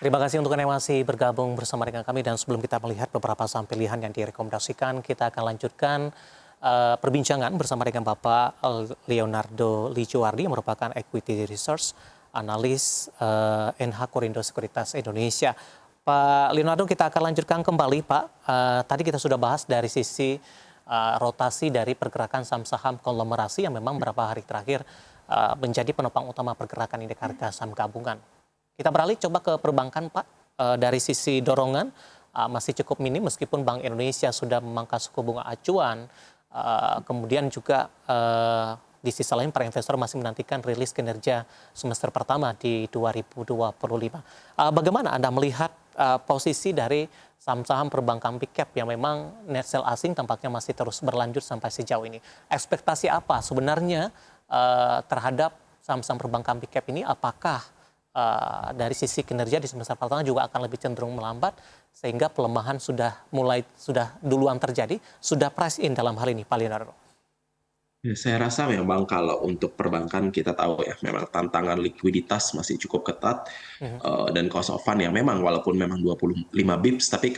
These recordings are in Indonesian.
Terima kasih untuk Anda yang masih bergabung bersama dengan kami, dan sebelum kita melihat beberapa saham pilihan yang direkomendasikan, kita akan lanjutkan perbincangan bersama dengan Bapak Leonardo Lijuwardi yang merupakan Equity Research Analis NH Korindo Sekuritas Indonesia. Pak Leonardo, kita akan lanjutkan kembali Pak. Tadi kita sudah bahas dari sisi rotasi dari pergerakan saham-saham konglomerasi yang memang beberapa hari terakhir menjadi penopang utama pergerakan indeks harga saham gabungan. Kita beralih coba ke perbankan Pak. Dari sisi dorongan masih cukup minim meskipun Bank Indonesia sudah memangkas suku bunga acuan. Kemudian juga di sisi lain para investor masih menantikan rilis kinerja semester pertama di 2025. Bagaimana Anda melihat posisi dari saham-saham perbankan big cap yang memang net sell asing tampaknya masih terus berlanjut sampai sejauh ini? Ekspektasi apa sebenarnya terhadap saham-saham perbankan big cap ini? Apakah dari sisi kinerja di semester pertama juga akan lebih cenderung melambat sehingga pelemahan sudah duluan terjadi, sudah price in dalam hal ini Pak Leonardo? Ya, saya rasa memang kalau untuk perbankan kita tahu ya, memang tantangan likuiditas masih cukup ketat Mhm. dan cost of fund yang memang walaupun memang 25 bips tapi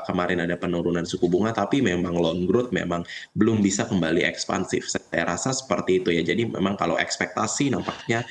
kemarin ada penurunan suku bunga tapi memang loan growth memang belum bisa kembali ekspansif. Saya rasa seperti itu ya. Jadi memang kalau ekspektasi nampaknya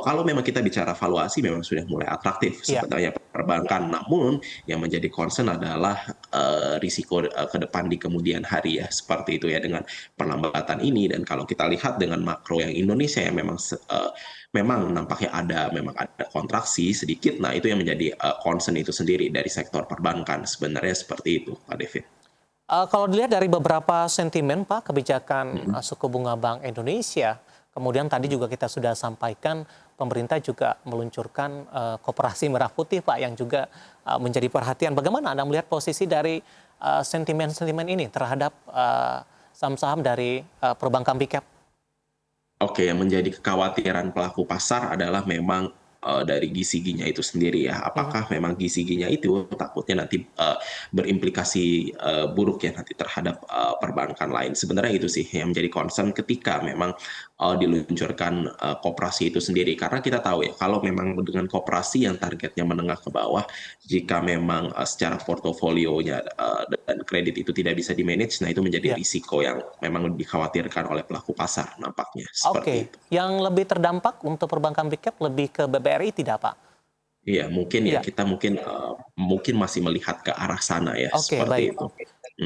kalau memang kita bicara valuasi memang sudah mulai atraktif Iya. sebenarnya perbankan. Namun yang menjadi concern adalah risiko ke depan di kemudian hari ya, seperti itu ya, dengan perlambatan ini. Dan kalau kita lihat dengan makro yang Indonesia yang memang nampaknya memang ada kontraksi sedikit. Nah, itu yang menjadi concern itu sendiri dari sektor perbankan sebenarnya, seperti itu Pak David. Kalau dilihat dari beberapa sentimen Pak, kebijakan Mm-mm. suku bunga Bank Indonesia, kemudian tadi juga kita sudah sampaikan pemerintah juga meluncurkan koperasi merah putih Pak yang juga menjadi perhatian. Bagaimana Anda melihat posisi dari sentimen-sentimen ini terhadap saham-saham dari perbankan big cap? Oke, yang menjadi kekhawatiran pelaku pasar adalah memang dari gisi-ginya itu sendiri ya. Mhm. Apakah memang gisi-ginya itu takutnya nanti berimplikasi buruk ya nanti terhadap perbankan lain. Sebenarnya itu sih yang menjadi concern ketika memang diluncurkan koperasi itu sendiri. Karena kita tahu ya, kalau memang dengan koperasi yang targetnya menengah ke bawah, jika memang secara portofolionya dan kredit itu tidak bisa di-manage, nah itu menjadi Ya. risiko yang memang dikhawatirkan oleh pelaku pasar nampaknya, seperti Oke, itu. yang lebih terdampak untuk perbankan big cap lebih ke BBRI tidak Pak? Iya, mungkin ya Iya. kita mungkin masih melihat ke arah sana ya, Oke, seperti baik. itu.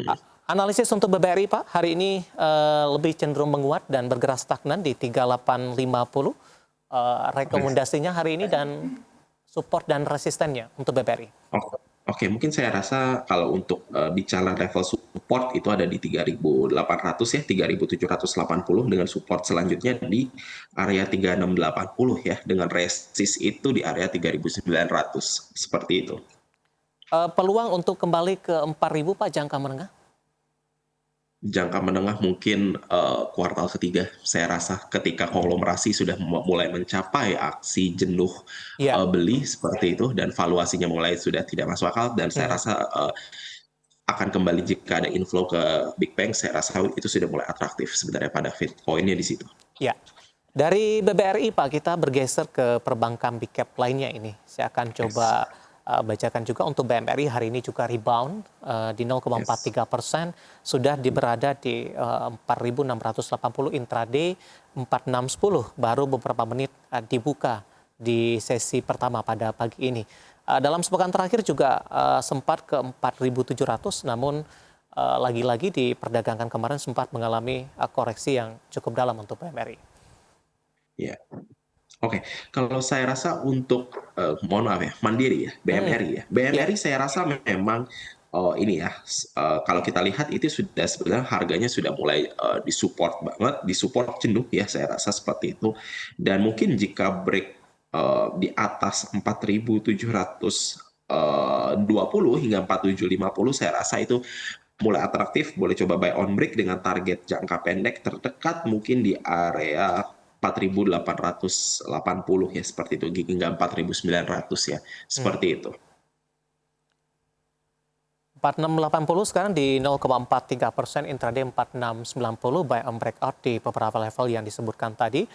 Mhm. Analisis untuk BBRI Pak, hari ini lebih cenderung menguat dan bergerak stagnan di 3850. Oke. Rekomendasinya hari ini dan support dan resistennya untuk BBRI. Oke, mungkin saya rasa kalau untuk bicara level support itu ada di 3.800 ya, 3.780 dengan support selanjutnya di area 3.680 ya, dengan resist itu di area 3.900 seperti itu. Peluang untuk kembali ke 4.000 Pak jangka menengah? Jangka menengah mungkin kuartal ketiga, saya rasa ketika konglomerasi sudah mulai mencapai aksi jenuh Iya. beli seperti itu dan valuasinya mulai sudah tidak masuk akal, dan saya Mhm. rasa akan kembali jika ada inflow ke Big Bang. Saya rasa itu sudah mulai atraktif sebenarnya pada fit poinnya di situ. Ya. Dari BBRI Pak, kita bergeser ke perbankan big cap lainnya ini. Saya akan Yes, coba bacakan juga untuk BMRI hari ini juga rebound di yes. 0,43%, sudah berada di 4.680 intraday 4610, baru beberapa menit dibuka di sesi pertama pada pagi ini. Dalam sepekan terakhir juga sempat ke 4.700, namun lagi-lagi di perdagangan kemarin sempat mengalami koreksi yang cukup dalam untuk BMRI. Ya. Oke, kalau saya rasa untuk mohon maaf ya, Mandiri ya, Hmm, BMRI ya. ya. BMRI saya rasa memang ini ya, kalau kita lihat itu sudah sebenarnya harganya sudah mulai disupport banget, disupport jenuh ya, saya rasa seperti itu. Dan mungkin jika break di atas 4.720 hingga 4.750, saya rasa itu mulai atraktif, boleh coba buy on break dengan target jangka pendek terdekat mungkin di area 4.880 ya, seperti itu, hingga 4.900 ya, Hmm. seperti itu. 4680 sekarang di 0,43%, intraday 4690, buy on breakout di beberapa level yang disebutkan tadi.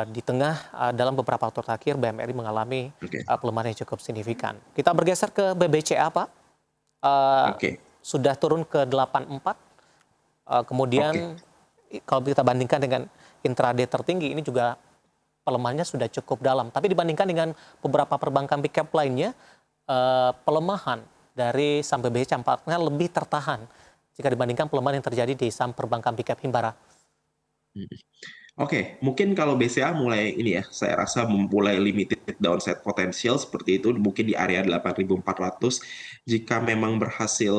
Di tengah dalam beberapa waktu terakhir BMRI mengalami Oke, pelemahan yang cukup signifikan. Kita bergeser ke BBCA, Pak. Eh, oke, Sudah turun ke 84. oke. Kemudian kalau kita bandingkan dengan intraday tertinggi, ini juga pelemahannya sudah cukup dalam. Tapi dibandingkan dengan beberapa perbankan big cap lainnya, pelemahan dari saham BBCA tampaknya lebih tertahan jika dibandingkan pelemahan yang terjadi di saham perbankan big cap Himbara. Oke, mungkin kalau BCA mulai ini ya, saya rasa mulai limited downside potential seperti itu, mungkin di area 8.400. Jika memang berhasil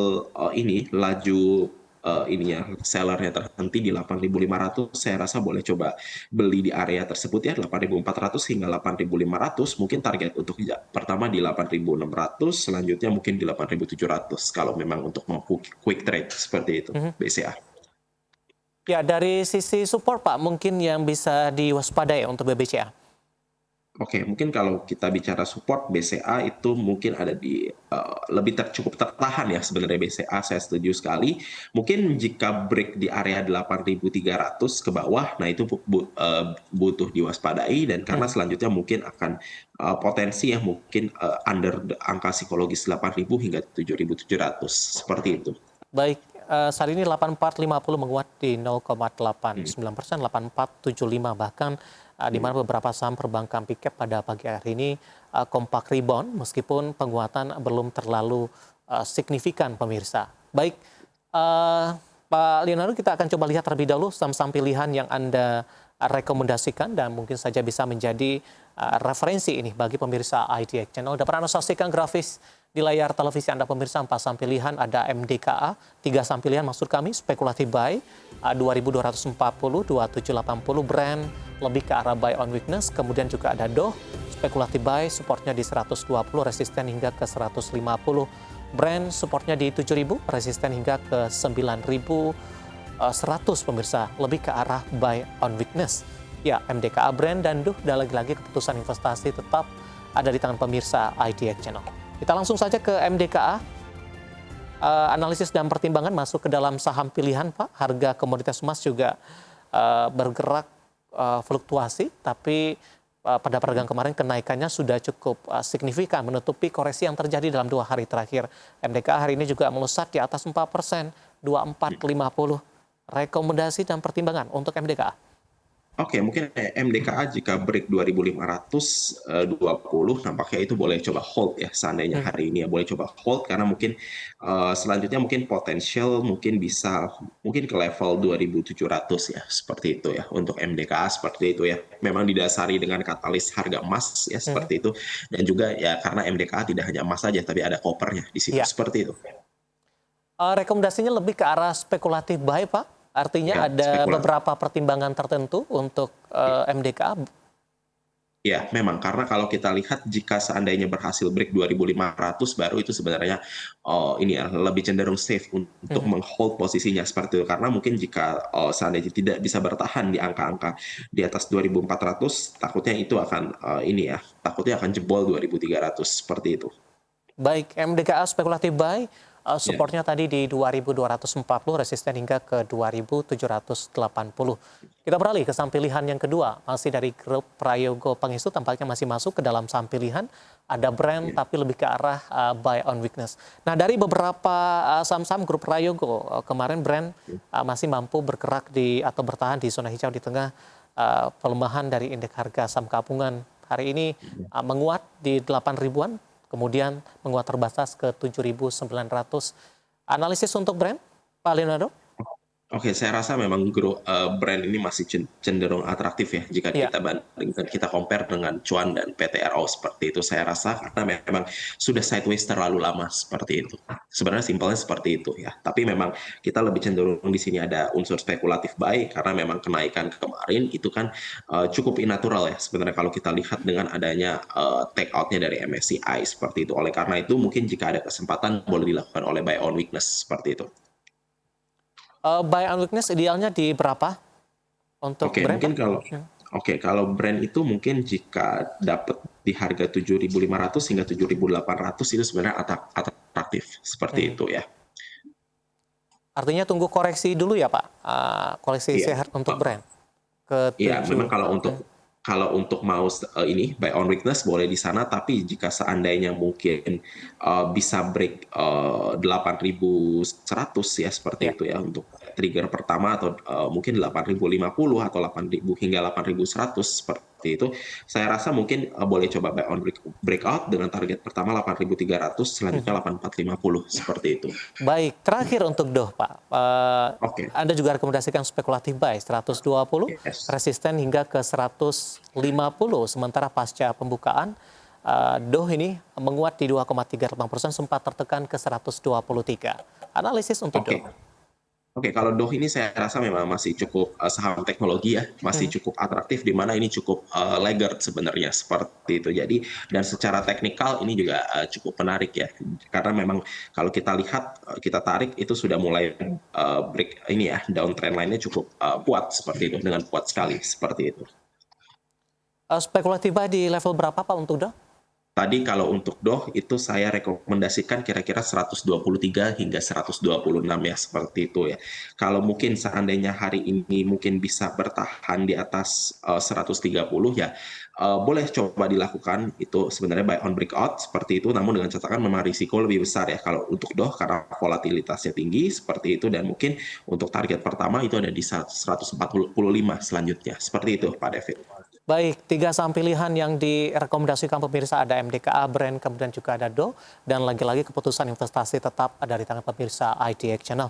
ini laju ini ya, sellernya terhenti di 8.500, saya rasa boleh coba beli di area tersebut ya, 8.400 hingga 8.500. Mungkin target untuk pertama di 8.600, selanjutnya mungkin di 8.700 kalau memang untuk mau quick trade seperti itu, Mhm. BCA. Ya, dari sisi support, Pak, mungkin yang bisa diwaspadai untuk BBCA. Oke, mungkin kalau kita bicara support BCA itu mungkin ada di lebih cukup tertahan ya sebenarnya BCA, saya setuju sekali. Mungkin jika break di area 8.300 ke bawah, nah itu butuh diwaspadai, dan karena Mhm. selanjutnya mungkin akan potensi ya mungkin under angka psikologis 8.000 hingga 7.700 seperti itu. Baik, saat ini 8450 menguat di Hmm, 0,89%, 8475 bahkan, di hmm. mana beberapa saham perbankan big cap pada pagi hari ini kompak rebound meskipun penguatan belum terlalu signifikan, pemirsa. Baik, eh, Pak Leonardo, kita akan coba lihat terlebih dahulu saham-saham pilihan yang Anda rekomendasikan dan mungkin saja bisa menjadi referensi ini bagi pemirsa IDX Channel. Dapat Anda saksikan grafis di layar televisi Anda, pemirsa. 4 saham pilihan, ada MDKA, 3 saham pilihan maksud kami, spekulatif buy, 2240, 2780, brand lebih ke arah buy on weakness, kemudian juga ada DOH, spekulatif buy, supportnya di 120, resisten hingga ke 150, brand supportnya di 7000, resisten hingga ke 9100, pemirsa, lebih ke arah buy on weakness. Ya, MDKA, brand dan DOH, dan lagi-lagi keputusan investasi tetap ada di tangan pemirsa IDX Channel. Kita langsung saja ke MDKA. Analisis dan pertimbangan masuk ke dalam saham pilihan, Pak. Harga komoditas emas juga bergerak fluktuasi, tapi pada perdagangan kemarin kenaikannya sudah cukup signifikan menutupi koreksi yang terjadi dalam 2 hari terakhir. MDKA hari ini juga melesat di atas 4%, 2450. Rekomendasi dan pertimbangan untuk MDKA. Oke, mungkin MDKA jika break 2.520 nampaknya itu boleh coba hold ya seandainya Hmm. hari ini ya, boleh coba hold karena mungkin selanjutnya mungkin potensial mungkin bisa mungkin ke level 2.700 ya, seperti itu ya untuk MDKA, seperti itu ya. Memang didasari dengan katalis harga emas ya, Hmm. seperti itu, dan juga ya karena MDKA tidak hanya emas saja tapi ada kopernya di situ, Ya. seperti itu. Rekomendasinya lebih ke arah spekulatif buy, Pak. Artinya Ya, ada spekulatif. beberapa pertimbangan tertentu untuk MDKA. Ya, memang karena kalau kita lihat jika seandainya berhasil break 2.500 baru itu sebenarnya ini ya lebih cenderung safe untuk Mhm. menghold posisinya seperti itu. Karena mungkin jika seandainya tidak bisa bertahan di angka-angka di atas 2.400, takutnya itu akan ini ya, takutnya akan jebol 2.300 seperti itu. Baik, MDKA spekulatif buy, Ya. supportnya tadi di 2240, resisten hingga ke 2780. Kita beralih ke saham pilihan yang kedua, masih dari grup Prayogo Pangestu, tampaknya masih masuk ke dalam saham pilihan. Ada brand Ya. tapi lebih ke arah buy on weakness. Nah, dari beberapa saham-saham grup Prayogo, kemarin brand masih mampu bergerak di atau bertahan di zona hijau di tengah pelemahan dari indeks harga saham gabungan. Hari ini menguat di 8 ribuan, kemudian menguat terbatas ke 7.900. Analisis untuk brand, Pak Leonardo? Oke, saya rasa memang brand ini masih cenderung atraktif ya jika Iya. kita bandingkan, kita compare dengan Cuan dan PTRO seperti itu. Saya rasa karena memang sudah sideways terlalu lama seperti itu. Sebenarnya simpelnya seperti itu ya. Tapi memang kita lebih cenderung di sini ada unsur spekulatif buy karena memang kenaikan kemarin itu kan cukup innatural ya. Sebenarnya kalau kita lihat dengan adanya take out-nya dari MSCI seperti itu. Oleh karena itu mungkin jika ada kesempatan boleh dilakukan oleh buy on weakness seperti itu. Buy on weakness idealnya di berapa untuk Oke, brand, mungkin Pak? kalau Hmm. oke, kalau brand itu mungkin jika dapat di harga 7.500 hingga 7.800 itu sebenarnya atraktif seperti Hmm. itu ya. Artinya tunggu koreksi dulu ya, Pak? Koreksi Iya. sehat untuk brand ke Iya, memang 7. kalau untuk Hmm. kalau untuk mau ini buy on weakness boleh di sana, tapi jika seandainya mungkin bisa break 8.100 ya seperti Ya. itu ya untuk trigger pertama, atau mungkin 8.050 atau 8.000 hingga 8.100 seperti itu. Saya rasa mungkin boleh coba buy on breakout dengan target pertama 8.300, selanjutnya Mhm. 8.450 seperti itu. Baik, terakhir untuk DOH, Pak. Oke, Anda juga rekomendasikan spekulatif buy 120, yes. resisten hingga ke 150. Sementara pasca pembukaan, DOH ini menguat di 2,38%, sempat tertekan ke 123. Analisis untuk DOH. Oke. Oke, kalau Doh ini saya rasa memang masih cukup saham teknologi ya, masih Mhm. cukup atraktif, di mana ini cukup laggard sebenarnya seperti itu. Jadi dan secara teknikal ini juga cukup menarik ya, karena memang kalau kita lihat kita tarik itu sudah mulai break ini ya, downtrend line-nya cukup kuat seperti itu, dengan kuat sekali seperti itu. Spekulatif buy di level berapa, Pak, untuk DOH? Tadi kalau untuk Doh itu saya rekomendasikan kira-kira 123 hingga 126 ya, seperti itu ya. Kalau mungkin seandainya hari ini mungkin bisa bertahan di atas 130 ya, boleh coba dilakukan itu sebenarnya buy on breakout seperti itu, namun dengan catatan memang risiko lebih besar ya kalau untuk Doh karena volatilitasnya tinggi seperti itu, dan mungkin untuk target pertama itu ada di 145 selanjutnya. Seperti itu Pak David. Baik, 3 saham pilihan yang direkomendasikan pemirsa ada MDKA, Brand, kemudian juga ada DO, dan lagi-lagi keputusan investasi tetap ada di tangan pemirsa IDX Channel.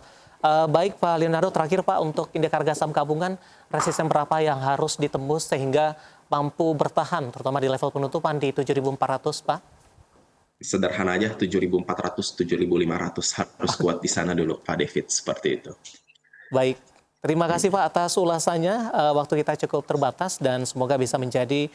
Baik Pak Leonardo, terakhir Pak, untuk indeks harga saham gabungan, resisten berapa yang harus ditembus sehingga mampu bertahan, terutama di level penutupan di 7.400 Pak? Sederhana aja, 7.400, 7.500 harus kuat di sana dulu Pak David, seperti itu. Baik, terima kasih Pak atas ulasannya. Waktu kita cukup terbatas dan semoga bisa menjadi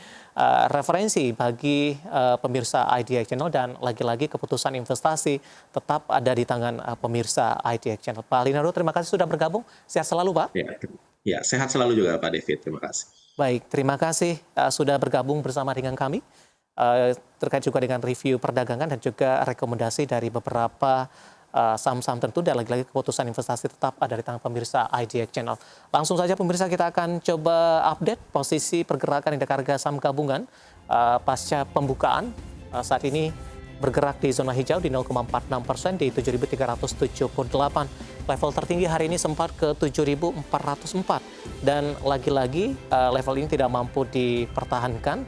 referensi bagi pemirsa IDX Channel, dan lagi-lagi keputusan investasi tetap ada di tangan pemirsa IDX Channel. Pak Leonardo, terima kasih sudah bergabung. Sehat selalu Pak. Ya, ya, sehat selalu juga Pak David, terima kasih. Baik, terima kasih sudah bergabung bersama dengan kami terkait juga dengan review perdagangan dan juga rekomendasi dari beberapa saham-saham tentu, dan lagi-lagi keputusan investasi tetap ada di tangan pemirsa IDX Channel. Langsung saja pemirsa, kita akan coba update posisi pergerakan indeks harga saham gabungan pasca pembukaan. Saat ini bergerak di zona hijau di 0,46% di 7.378. Level tertinggi hari ini sempat ke 7.404, dan lagi-lagi level ini tidak mampu dipertahankan.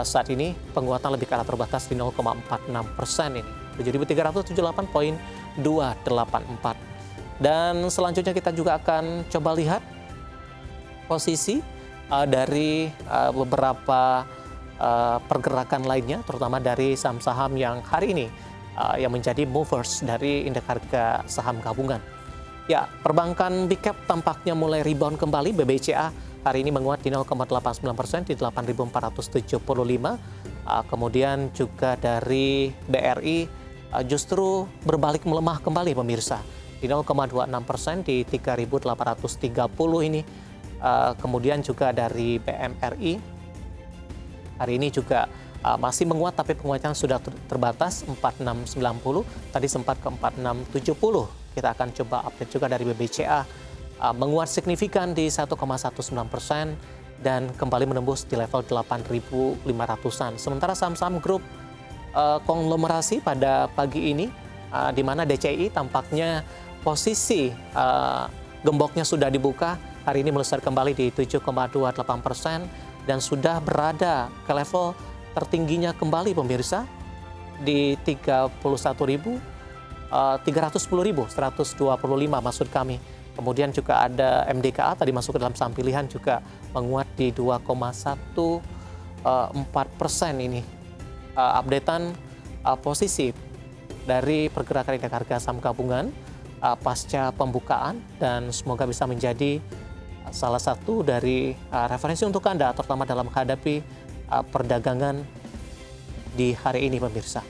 Saat ini penguatan lebih ke arah terbatas di 0,46% ini, 7.378,284. Dan selanjutnya kita juga akan coba lihat posisi dari beberapa pergerakan lainnya, terutama dari saham-saham yang hari ini yang menjadi movers dari indeks harga saham gabungan. Ya, perbankan big cap tampaknya mulai rebound kembali. BBCA hari ini menguat di 0,89% di 8.475. Kemudian juga dari BRI justru berbalik melemah kembali pemirsa di 0,26% di 3.830 ini. Kemudian juga dari BMRI hari ini juga masih menguat, tapi penguatan sudah terbatas 4690, tadi sempat ke 4670. Kita akan coba update juga dari BBCA menguat signifikan di 1,19% dan kembali menembus di level 8.500-an. Sementara saham-saham grup konglomerasi pada pagi ini di mana DCI tampaknya posisi gemboknya sudah dibuka, hari ini melesat kembali di 7,28% dan sudah berada ke level tertingginya kembali pemirsa di 310.125 maksud kami. Kemudian juga ada MDKA tadi masuk ke dalam saham pilihan juga menguat di 2,14% ini. Updatean posisi dari pergerakan indeks harga saham gabungan pasca pembukaan, dan semoga bisa menjadi salah satu dari referensi untuk Anda terutama dalam menghadapi perdagangan di hari ini pemirsa.